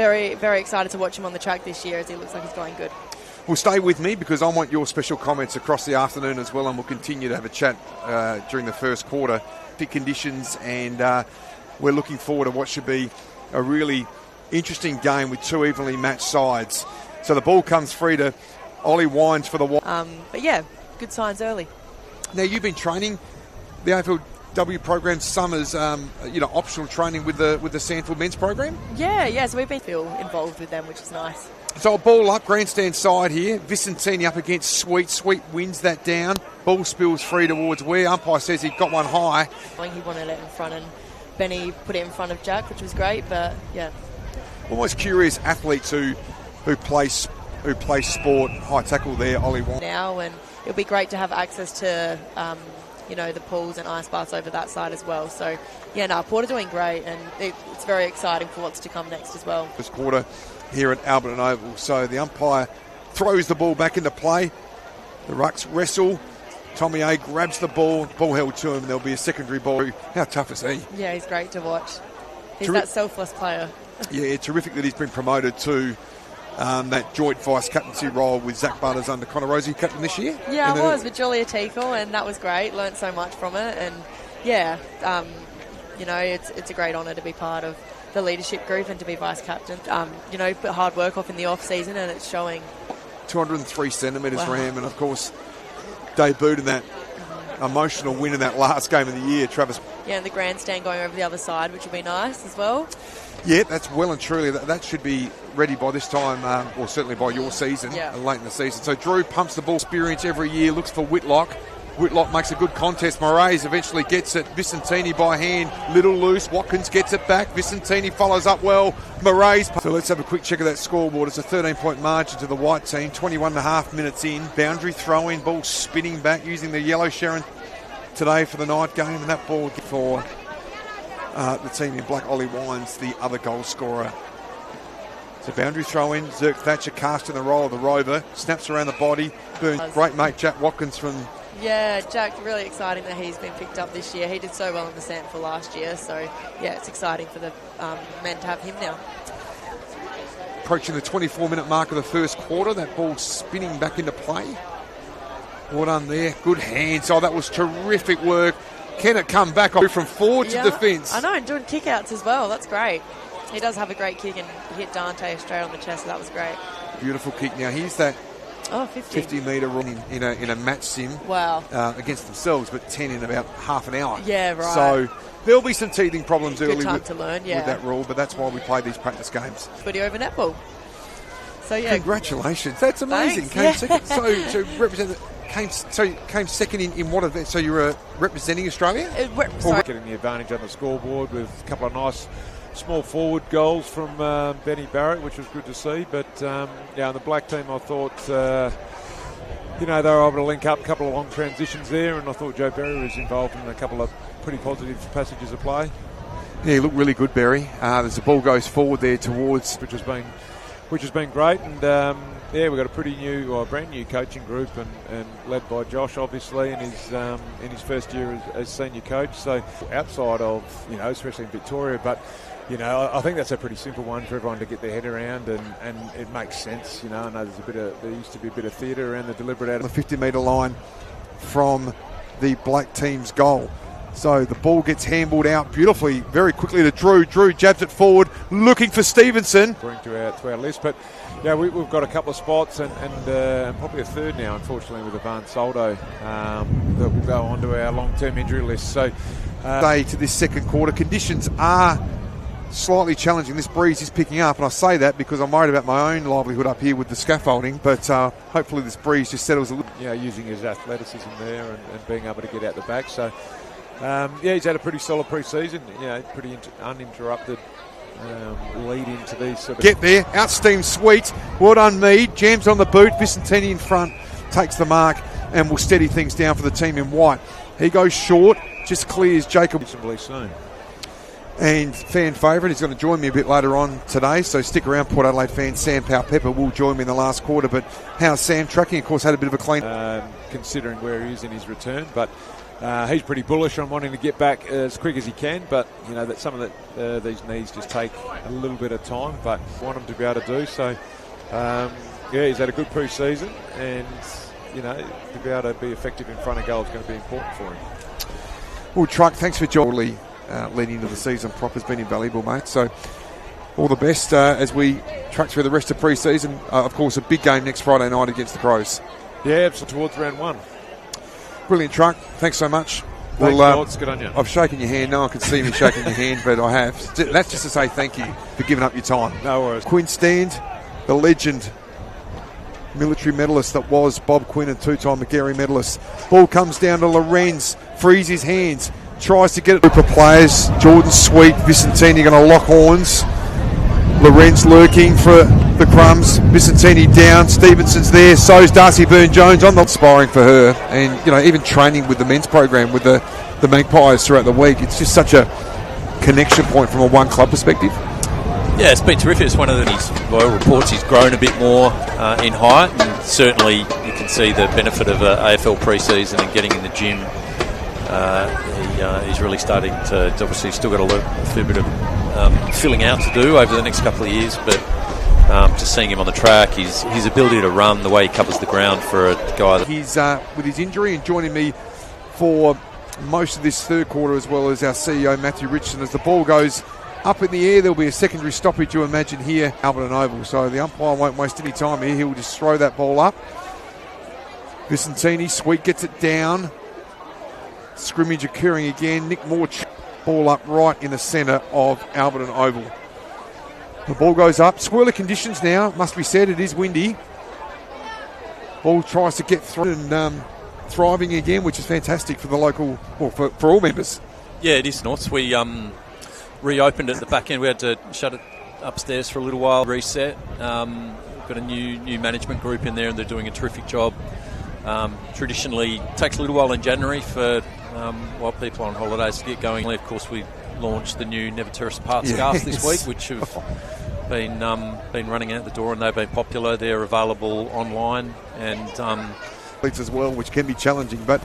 very, very excited to watch him on the track this year, as he looks like he's going good. Well, stay with me because I want your special comments across the afternoon as well, and we'll continue to have a chat during the first quarter. Big conditions, and we're looking forward to what should be a really interesting game with two evenly matched sides. So the ball comes free to Ollie Wines for the but yeah, good signs early. Now, you've been training the AFLW program summers, optional training with the Sandfield men's program? Yeah, so we've been involved with them, which is nice. So a ball up, grandstand side here. Visentini up against Sweet. Sweet wins that down. Ball spills free towards where umpire says he got one high. I think he wanted it in front, and Benny put it in front of Jack, which was great, but yeah. Almost curious athletes who play sport, high tackle there, Ollie Wine. Now, and it'll be great to have access to the pools and ice baths over that side as well. So yeah, Port are doing great, and it's very exciting for what's to come next as well. This quarter here at Albert and Oval. So the umpire throws the ball back into play. The Rucks wrestle. Tommy A grabs the ball held to him. There'll be a secondary ball. How tough is he? Yeah, he's great to watch. He's that selfless player. Yeah, terrific that he's been promoted to that joint vice captaincy role with Zach Butters under Connor Rosie, captain this year. Yeah, I was with Julia Tickle, and that was great. Learned so much from it, and yeah, it's a great honour to be part of the leadership group and to be vice captain. Put hard work off in the off season, and it's showing. 203 centimetres for him, and of course debuted in that emotional win in that last game of the year, Travis. Yeah, and the grandstand going over the other side, which will be nice as well. Yeah, that's well and truly. That should be ready by this time, or certainly by your season, late in the season. So Drew pumps the ball, experience every year, looks for Whitlock. Whitlock makes a good contest. Moraes eventually gets it. Visentini by hand, little loose. Watkins gets it back. Visentini follows up well. Moraes. So let's have a quick check of that scoreboard. It's a 13-point margin to the white team. 21.5 minutes in. Boundary throw-in, ball spinning back using the yellow Sharon today for the night game. And that ball for the team in black, Ollie Wines, the other goal scorer. So boundary throw-in. Zerk Thatcher casting the roll of the rover. Snaps around the body. Burns. Great mate Jack Watkins from... Yeah, Jack, really exciting that he's been picked up this year. He did so well in the Sandfield last year, so yeah, it's exciting for the men to have him now. Approaching the 24-minute mark of the first quarter, that ball spinning back into play. Well done there, good hands. Oh, that was terrific work. Can it come back from forward to defence? I know, and doing kick-outs as well, that's great. He does have a great kick and hit Dante straight on the chest, so that was great. Beautiful kick. Now, here's that 50-metre run in a match sim. Wow. Against themselves, but 10 in about half an hour. Yeah, right. So there'll be some teething problems Good early time to learn, with that rule, but that's why we play these practice games. Footy over netball. So yeah. Congratulations. That's amazing. Thanks, came second. So represent came second in what event? So you were representing Australia? Getting the advantage on the scoreboard with a couple of nice small forward goals from Benny Barrett, which was good to see. But on the black team, I thought they were able to link up a couple of long transitions there, and I thought Joe Berry was involved in a couple of pretty positive passages of play. Yeah, he looked really good, Berry. As the ball goes forward there towards, which has been great, and we've got a brand new coaching group, and led by Josh, obviously, in his first year as senior coach. So outside of especially in Victoria, but I think that's a pretty simple one for everyone to get their head around, and it makes sense. I know there used to be a bit of theatre around the deliberate out of the 50-metre line from the black team's goal. So the ball gets handballed out beautifully, very quickly to Drew. Drew jabs it forward, looking for Stevenson. Bring to our list, but we've got a couple of spots and probably a third now, unfortunately, with Ivan Soldo that will go onto our long-term injury list. So, to this second quarter, conditions are slightly challenging. This breeze is picking up, and I say that because I'm worried about my own livelihood up here with the scaffolding, but hopefully this breeze just settles a little. Using his athleticism there and being able to get out the back. So he's had a pretty solid pre-season, pretty uninterrupted lead into these sort of... Get there, out-steam Sweet, well done Mead, jams on the boot, Visentini in front, takes the mark and will steady things down for the team in white. He goes short, just clears Jacob. Reasonably soon. And fan favourite, he's going to join me a bit later on today, so stick around. Port Adelaide fan Sam Powell-Pepper will join me in the last quarter, but how's Sam tracking? Of course, had a bit of a clean... considering where he is in his return, but He's pretty bullish on wanting to get back as quick as he can, but you know that some of these needs just take a little bit of time, but want him to be able to do so. He's had a good pre-season, and you know to be able to be effective in front of goal is going to be important for him. Well, Truck, thanks for joining leading into the season. Prop has been invaluable, mate. So all the best as we track through the rest of pre-season. Of course, a big game next Friday night against the Crows. Yeah, towards round 1. Brilliant, Truck. Thanks so much. Thanks, good on you. I've shaken your hand. No one can see me shaking your hand, but I have. That's just to say thank you for giving up your time. No worries. Quinn Stand, the legend, military medalist that was Bob Quinn, and two-time McGarry medalist. Ball comes down to Lorenz, frees his hands, tries to get it. Group of players, Jordan Sweet, Visentini going to lock horns. Lorenz lurking for the crumbs. Visentini down. Stevenson's there. So's Darcy Byrne-Jones on the sparring for her. And, you know, even training with the men's program with the Magpies throughout the week. It's just such a connection point from a one club perspective. Yeah, it's been terrific. It's one of these reports. He's grown a bit more in height, and certainly you can see the benefit of AFL pre-season and getting in the gym. He's really starting to obviously still got a fair bit of filling out to do over the next couple of years, but just seeing him on the track, his ability to run, the way he covers the ground for a guy. He's with his injury and joining me for most of this third quarter, as well as our CEO Matthew Richardson. As the ball goes up in the air, there'll be a secondary stoppage, you imagine, here, Alberton Oval. So the umpire won't waste any time here. He'll just throw that ball up. Visentini, Sweet gets it down. Scrimmage occurring again. Nick Moore, ball up right in the centre of Alberton Oval. The ball goes up. Squirrely conditions now, must be said. It is windy. Ball tries to get through and thriving again, which is fantastic for the local, well, for all members. Yeah, it is, North. We reopened at the back end. We had to shut it upstairs for a little while, reset. We've got a new management group in there, and they're doing a terrific job. Traditionally, it takes a little while in January for while people are on holidays to get going. Of course, we launched the new Never Terrace Apart scarves this week, which have been running out the door, and they've been popular. They're available online and as well, which can be challenging, but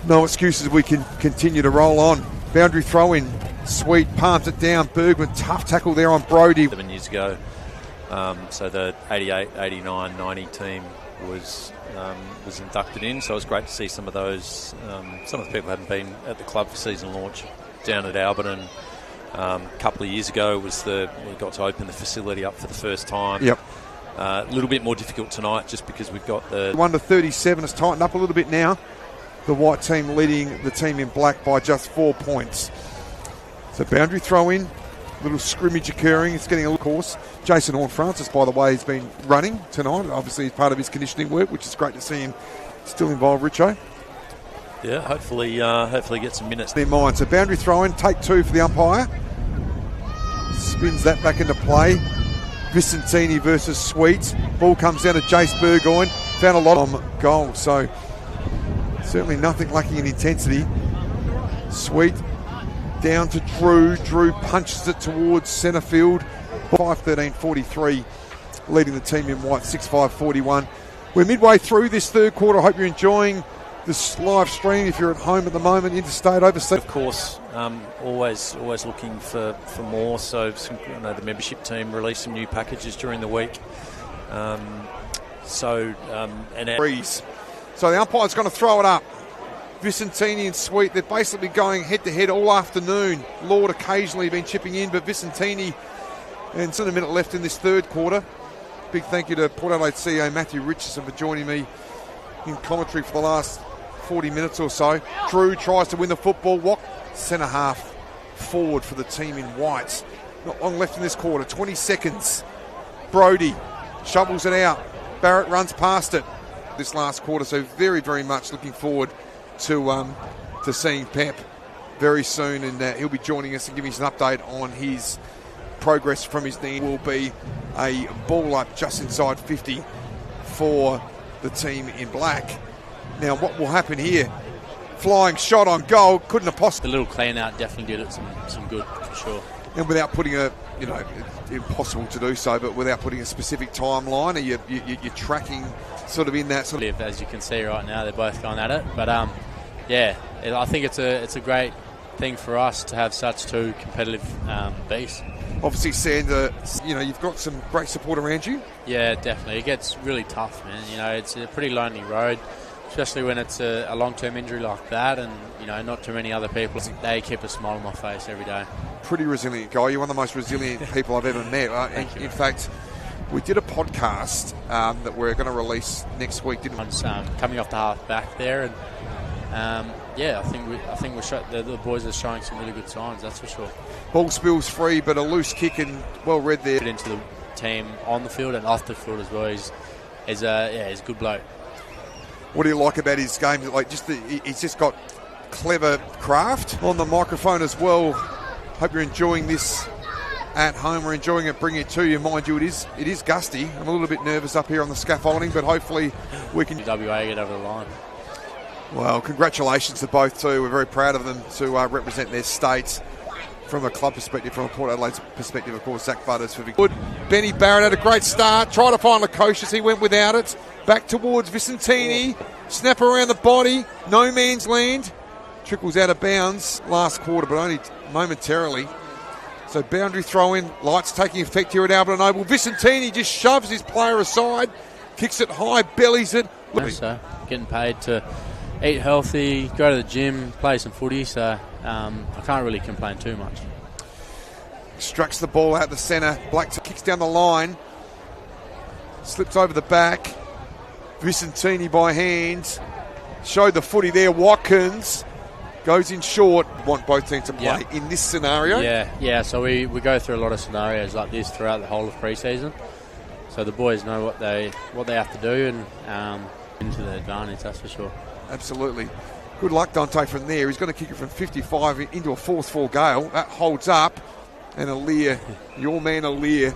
no excuses. We can continue to roll on. Boundary throw in. Sweet palms it down. Bergman, tough tackle there on Brody. 7 years ago, so the 88, 89, 90 team was inducted in, so it was great to see some of those. Some of the people hadn't been at the club for season launch down at Alberton. A couple of years ago we got to open the facility up for the first time. Yep. A little bit more difficult tonight just because we've got the 1-37 has tightened up a little bit now. The white team leading the team in black by just 4 points. So boundary throw in, little scrimmage occurring. It's getting a little course. Jason Horn-Francis, by the way, has been running tonight. Obviously, as part of his conditioning work, which is great to see him still involved. Richo. Yeah, hopefully get some minutes. In mind. So boundary throw in, take 2 for the umpire. Spins that back into play. Visentini versus Sweet. Ball comes down to Jace Burgoyne. Found a lot on goal. So certainly nothing lacking in intensity. Sweet down to Drew. Drew punches it towards centre field. 5-13-43, leading the team in white, 6-5-41. We're midway through this third quarter. I hope you're enjoying this live stream. If you're at home at the moment, interstate, overseas. Of course, always looking for more. So the membership team released some new packages during the week. So the umpire's going to throw it up. Visentini and Sweet, they're basically going head-to-head all afternoon. Lord occasionally been chipping in, but Visentini, and still a minute left in this third quarter. Big thank you to Port Adelaide CEO Matthew Richardson for joining me in commentary for the last 40 minutes or so. Drew tries to win the football. Walk centre half forward for the team in white. Not long left in this quarter, 20 seconds. Brody shovels it out. Barrett runs past it this last quarter, so very, very much looking forward to seeing Pep very soon, and he'll be joining us and giving us an update on his progress from his knee. Will be a ball up just inside 50 for the team in black. Now what will happen here? Flying shot on goal, couldn't have possibly. The little clean out definitely did it some good for sure. And without putting impossible to do so, but without putting a specific timeline, are you're tracking sort of in that sort of. As you can see right now, they're both going at it, but Yeah, I think it's a great thing for us to have such two competitive beasts. Obviously, Sander, you've got some great support around you. Yeah, definitely. It gets really tough, man. It's a pretty lonely road, especially when it's a long-term injury like that, and not too many other people. They keep a smile on my face every day. Pretty resilient guy. You're one of the most resilient people I've ever met. In fact, we did a podcast that we're going to release next week, didn't we? Coming off the half back there, and I think the boys are showing some really good signs. That's for sure. Ball spills free, but a loose kick and well read there. Into the team on the field and off the field as well. He's a good bloke. What do you like about his game? He's just got clever craft on the microphone as well. Hope you're enjoying this at home. We're enjoying it, bringing it to you. Mind you, it is gusty. I'm a little bit nervous up here on the scaffolding, but hopefully we can WA get over the line. Well, congratulations to both too. We're very proud of them to represent their states from a club perspective, from a Port Adelaide perspective, of course. Zach Butters for Victoria. Benny Barrett had a great start, tried to find Lukosius, he went without it. Back towards Visentini, snap around the body, no man's land. Trickles out of bounds last quarter, but only momentarily. So boundary throw in, lights taking effect here at Albert Oval. Visentini just shoves his player aside, kicks it high, bellies it. So getting paid to eat healthy, go to the gym, play some footy, so I can't really complain too much. Strucks the ball out the centre. Black kicks down the line, slips over the back. Visentini by hand, showed the footy there. Watkins goes in short. Want both teams to play in this scenario. Yeah. So we go through a lot of scenarios like this throughout the whole of pre-season. So the boys know what they have to do and into their advantage. That's for sure. Absolutely. Good luck, Dante, from there. He's going to kick it from 55 into a 4th fall gale. That holds up. And Aaliyah, your man Aaliyah,